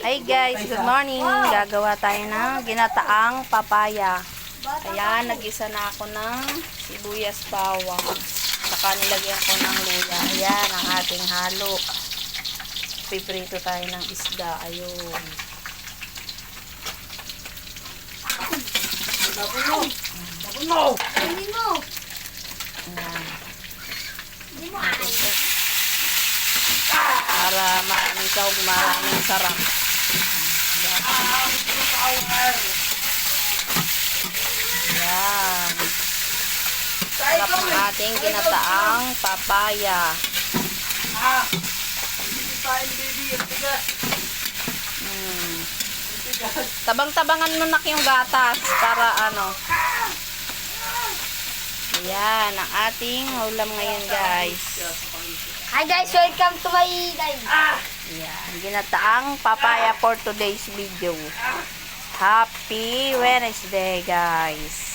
Hi guys, good morning. Gagawa tayo ng ginataang papaya. Ayan, nag-isa na ako ng sibuyas bawang. Saka nilagyan ko ng luya. Ayan, ang ating halo. Piprito tayo ng isda. Ayun. Ayan. Para maraming sahog, maraming sarap. Yan. Sarap ang ating ginataang papaya. Tabang-tabangan mo na yung gatas para ano. Yan, ang ating ulam ngayon guys. Hi guys, welcome to my guys. Yan, ginataang papaya for today's video. Happy Wednesday guys.